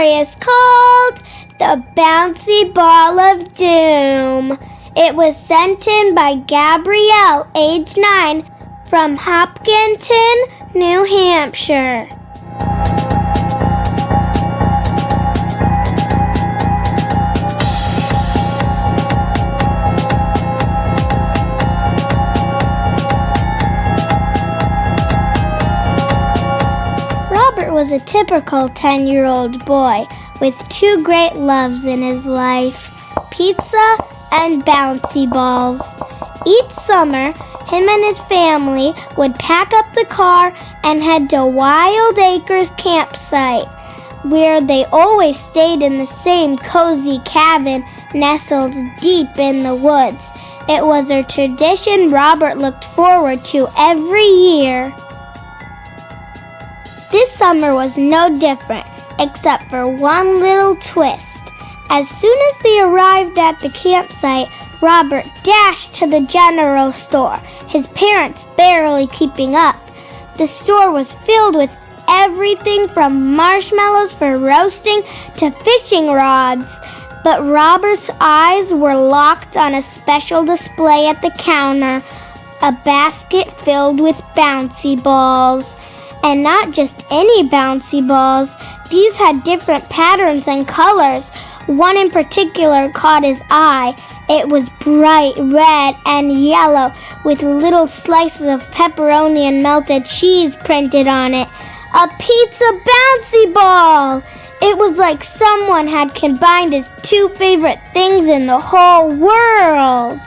story is called The Bouncy Ball of Doom. It was sent in by Gabriel, age 9, from Hopkinton, New Hampshire. Robert was a typical 10-year-old boy with two great loves in his life, pizza and bouncy balls. Each summer, him and his family would pack up the car and head to Wild Acres campsite, where they always stayed in the same cozy cabin nestled deep in the woods. It was a tradition Robert looked forward to every year. This summer was no different, except for one little twist. As soon as they arrived at the campsite, Robert dashed to the general store, his parents barely keeping up. The store was filled with everything from marshmallows for roasting to fishing rods. But Robert's eyes were locked on a special display at the counter, a basket filled with bouncy balls. And not just any bouncy balls. These had different patterns and colors. One in particular caught his eye. It was bright red and yellow with little slices of pepperoni and melted cheese printed on it. A pizza bouncy ball! It was like someone had combined his two favorite things in the whole world.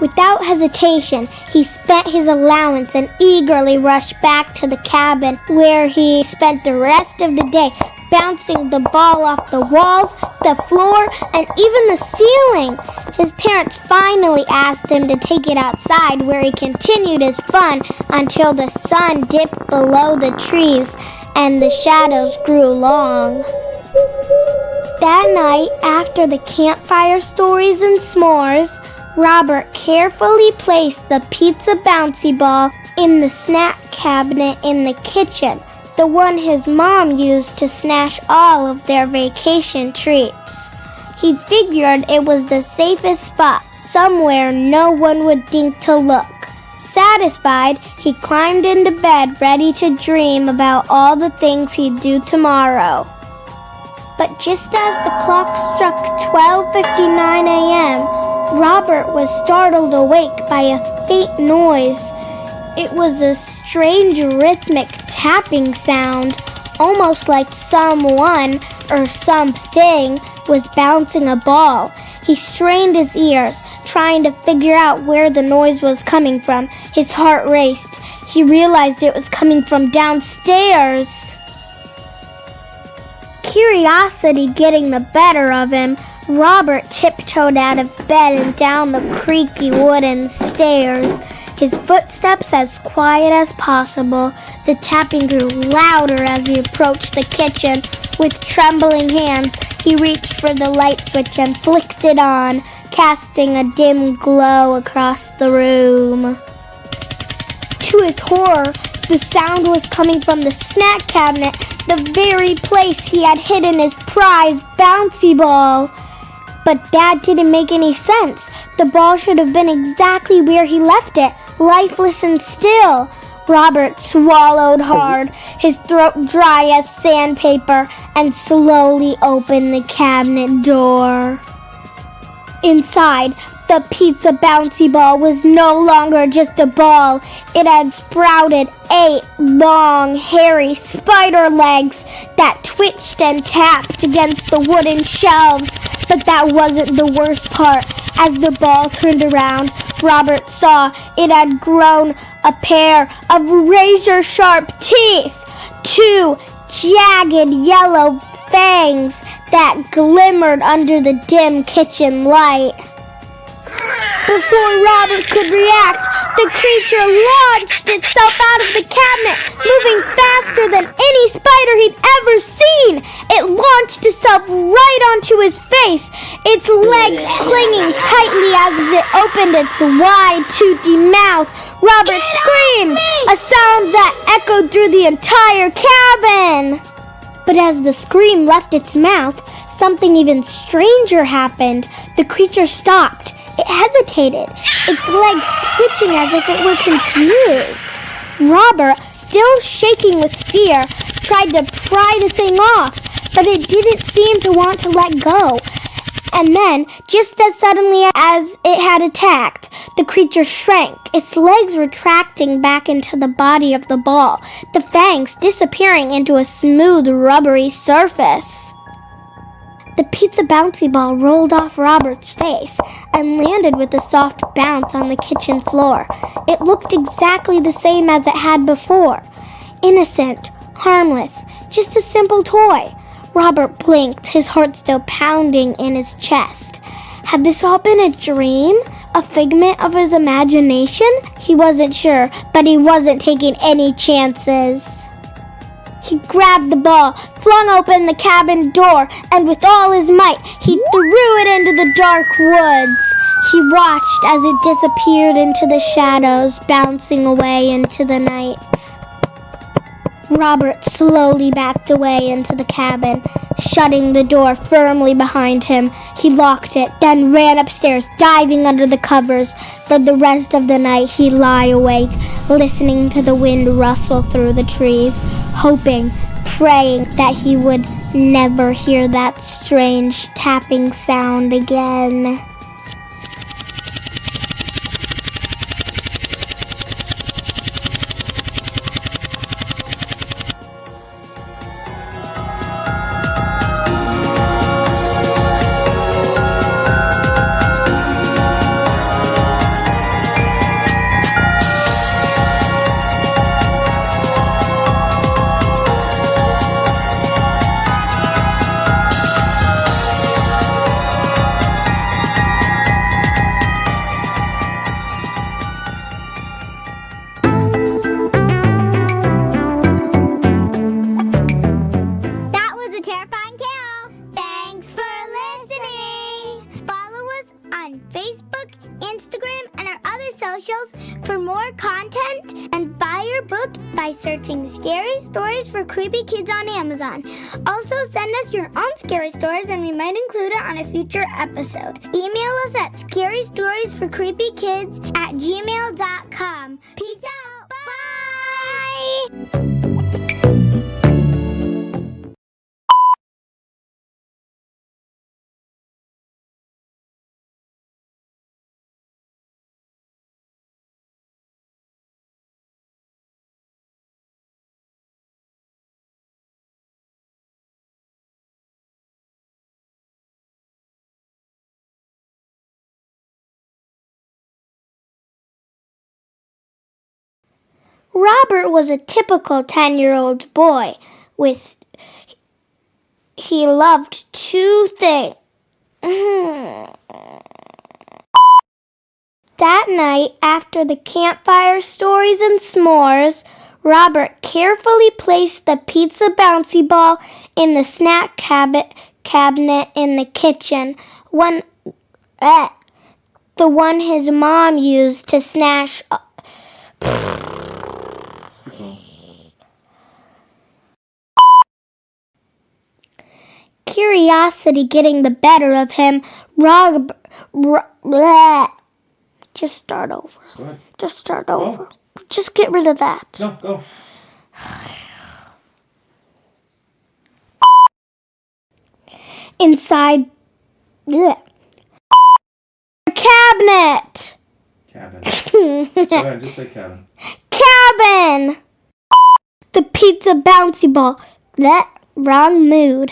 Without hesitation, he spent his allowance and eagerly rushed back to the cabin, where he spent the rest of the day bouncing the ball off the walls, the floor, and even the ceiling. His parents finally asked him to take it outside, where he continued his fun until the sun dipped below the trees and the shadows grew long. That night, after the campfire stories and s'mores, Robert carefully placed the pizza bouncy ball in the snack cabinet in the kitchen, the one his mom used to stash all of their vacation treats. He figured it was the safest spot, somewhere no one would think to look. Satisfied, he climbed into bed ready to dream about all the things he'd do tomorrow. But just as the clock struck 12:59 a.m., Robert was startled awake by a faint noise. It was a strange rhythmic tapping sound, almost like someone or something was bouncing a ball. He strained his ears, trying to figure out where the noise was coming from. His heart raced. He realized it was coming from downstairs. Curiosity getting the better of him, Robert tiptoed out of bed and down the creaky wooden stairs, his footsteps as quiet as possible. The tapping grew louder as he approached the kitchen. With trembling hands, he reached for the light switch and flicked it on, casting a dim glow across the room. To his horror, the sound was coming from the snack cabinet, the very place he had hidden his prized bouncy ball. But that didn't make any sense. The ball should have been exactly where he left it, lifeless and still. Robert swallowed hard, his throat dry as sandpaper, and slowly opened the cabinet door. Inside, the pizza bouncy ball was no longer just a ball. It had sprouted 8 long, hairy spider legs that twitched and tapped against the wooden shelves. But that wasn't the worst part. As the ball turned around, Robert saw it had grown a pair of razor-sharp teeth, 2 jagged yellow fangs that glimmered under the dim kitchen light. Before Robert could react, the creature launched itself out of the cabinet, moving faster than any spider he'd ever seen. It launched itself right onto his face, its legs clinging tightly as it opened its wide, toothy mouth. Robert screamed, a sound that echoed through the entire cabin. But as the scream left its mouth, something even stranger happened. The creature stopped. It hesitated, its legs twitching as if it were confused. Robert, still shaking with fear, tried to pry the thing off, but it didn't seem to want to let go. And then, just as suddenly as it had attacked, the creature shrank, its legs retracting back into the body of the ball, the fangs disappearing into a smooth, rubbery surface. The pizza bouncy ball rolled off Robert's face and landed with a soft bounce on the kitchen floor. It looked exactly the same as it had before. Innocent, harmless, just a simple toy. Robert blinked, his heart still pounding in his chest. Had this all been a dream? A figment of his imagination? He wasn't sure, but he wasn't taking any chances. He grabbed the ball, flung open the cabin door, and with all his might, he threw it into the dark woods. He watched as it disappeared into the shadows, bouncing away into the night. Robert slowly backed away into the cabin, shutting the door firmly behind him. He locked it, then ran upstairs, diving under the covers. For the rest of the night, he lay awake, listening to the wind rustle through the trees, hoping, praying that he would never hear that strange tapping sound again. Facebook, Instagram, and our other socials for more content, and buy your book by searching Scary Stories for Creepy Kids on Amazon. Also, send us your own scary stories and we might include it on a future episode. Email us at scarystoriesforcreepykids@gmail.com. Peace out. Bye! Robert was a typical 10-year-old boy he loved two things. That night, after the campfire stories and s'mores, Robert carefully placed the pizza bouncy ball in the snack cabinet in the kitchen. The one his mom used to snatch. Curiosity getting the better of him, Just start over. Go ahead. Just start over. Just get rid of that. No, go. Inside the cabinet. Cabin. Go ahead, just say cabin. Cabin. The pizza bouncy ball. Wrong mood.